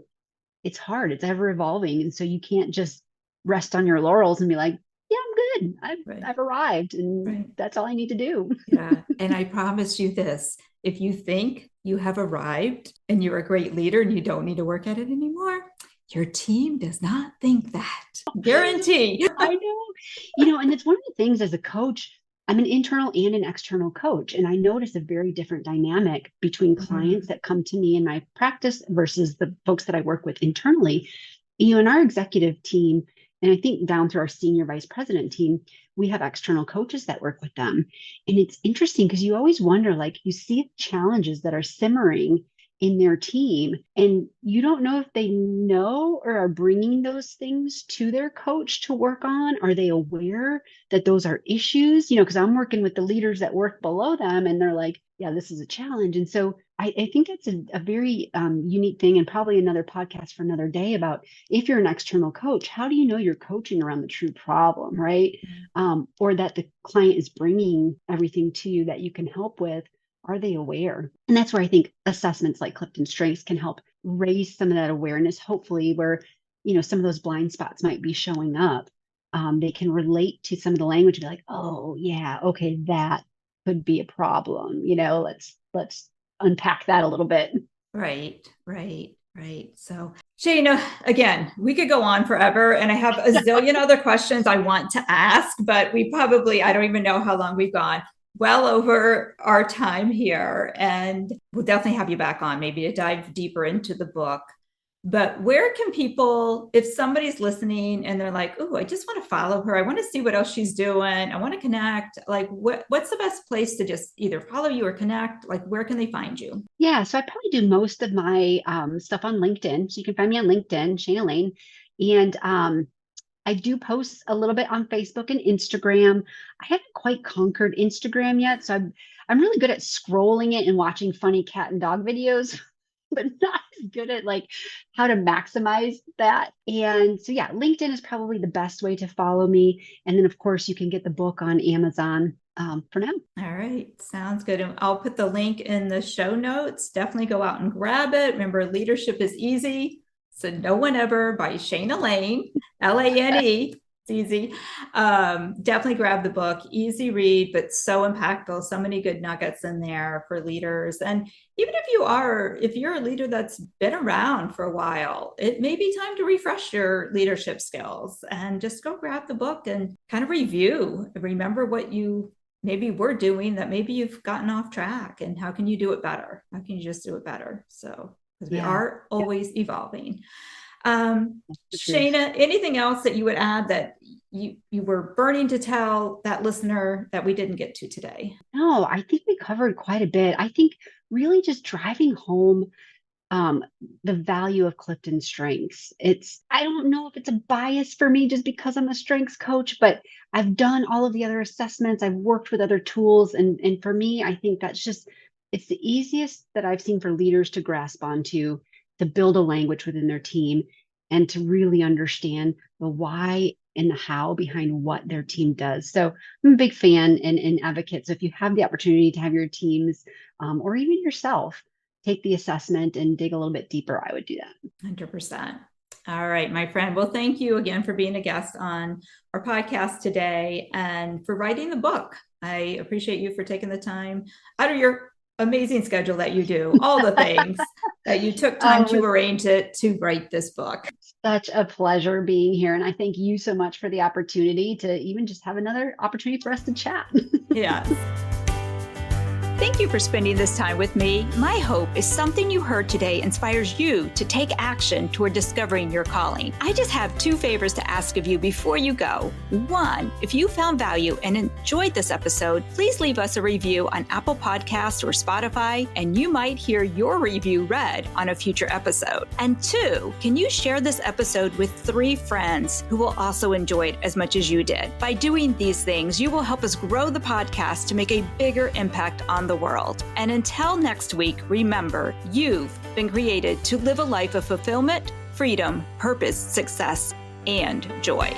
It's hard. It's ever evolving. And so you can't just rest on your laurels and be like, yeah, I'm good. Right. I've arrived and Right. that's all I need to do. Yeah. And I promise you this, if you think you have arrived and you're a great leader and you don't need to work at it anymore, your team does not think that. Guarantee. I know. And it's one of the things as a coach, I'm an internal and an external coach, and I notice a very different dynamic between clients that come to me in my practice versus the folks that I work with internally. In our executive team, and I think down through our senior vice president team, we have external coaches that work with them. And it's interesting because you always wonder, like, you see challenges that are simmering in their team and you don't know if they know or are bringing those things to their coach to work on. Are they aware that those are issues? Because I'm working with the leaders that work below them and they're like, yeah, this is a challenge. And so I think that's a very unique thing, and probably another podcast for another day about, if you're an external coach, how do you know you're coaching around the true problem, right? Or that the client is bringing everything to you that you can help with. Are they aware? And that's where I think assessments like CliftonStrengths can help raise some of that awareness, hopefully, where, some of those blind spots might be showing up. They can relate to some of the language and be like, oh, yeah, okay, that could be a problem. Let's unpack that a little bit. Right, right, right. So, Shaina, again, we could go on forever, and I have a zillion other questions I want to ask, but I don't even know how long we've gone. Well over our time here, and we'll definitely have you back on, maybe to dive deeper into the book. But where can people, if somebody's listening and they're like, oh, I just want to follow her, I want to see what else she's doing, I want to connect, like what's the best place to just either follow you or connect? Like, where can they find you? Yeah, so I probably do most of my stuff on LinkedIn. So you can find me on LinkedIn, Shaina Lane. And I do post a little bit on Facebook and Instagram. I haven't quite conquered Instagram yet, so I'm really good at scrolling it and watching funny cat and dog videos, but not as good at like how to maximize that. And so yeah, LinkedIn is probably the best way to follow me. And then of course you can get the book on Amazon for now. All right, sounds good. And I'll put the link in the show notes. Definitely go out and grab it. Remember, leadership is easy. So no one ever by Shaina Lane, Lane. It's easy. Definitely grab the book. Easy read, but so impactful. So many good nuggets in there for leaders. And even if you're a leader that's been around for a while, it may be time to refresh your leadership skills and just go grab the book and kind of review. Remember what you maybe were doing that maybe you've gotten off track, and how can you do it better? How can you just do it better? So, because we are always evolving. Shaina, anything else that you would add that you were burning to tell that listener that we didn't get to today? No, I think we covered quite a bit. I think really just driving home the value of CliftonStrengths. I don't know if it's a bias for me just because I'm a strengths coach, but I've done all of the other assessments. I've worked with other tools. And for me, I think it's the easiest that I've seen for leaders to grasp onto, to build a language within their team and to really understand the why and the how behind what their team does. So I'm a big fan and advocate. So if you have the opportunity to have your teams or even yourself take the assessment and dig a little bit deeper, I would do that. 100%. All right, my friend. Well, thank you again for being a guest on our podcast today and for writing the book. I appreciate you for taking the time out of your amazing schedule that you do, all the things that you took time to arrange it to write this book. Such a pleasure being here. And I thank you so much for the opportunity to even just have another opportunity for us to chat. Yes. Thank you for spending this time with me. My hope is something you heard today inspires you to take action toward discovering your calling. I just have 2 favors to ask of you before you go. 1, if you found value and enjoyed this episode, please leave us a review on Apple Podcasts or Spotify, and you might hear your review read on a future episode. And 2, can you share this episode with 3 friends who will also enjoy it as much as you did? By doing these things, you will help us grow the podcast to make a bigger impact on the world. And until next week, remember, you've been created to live a life of fulfillment, freedom, purpose, success, and joy.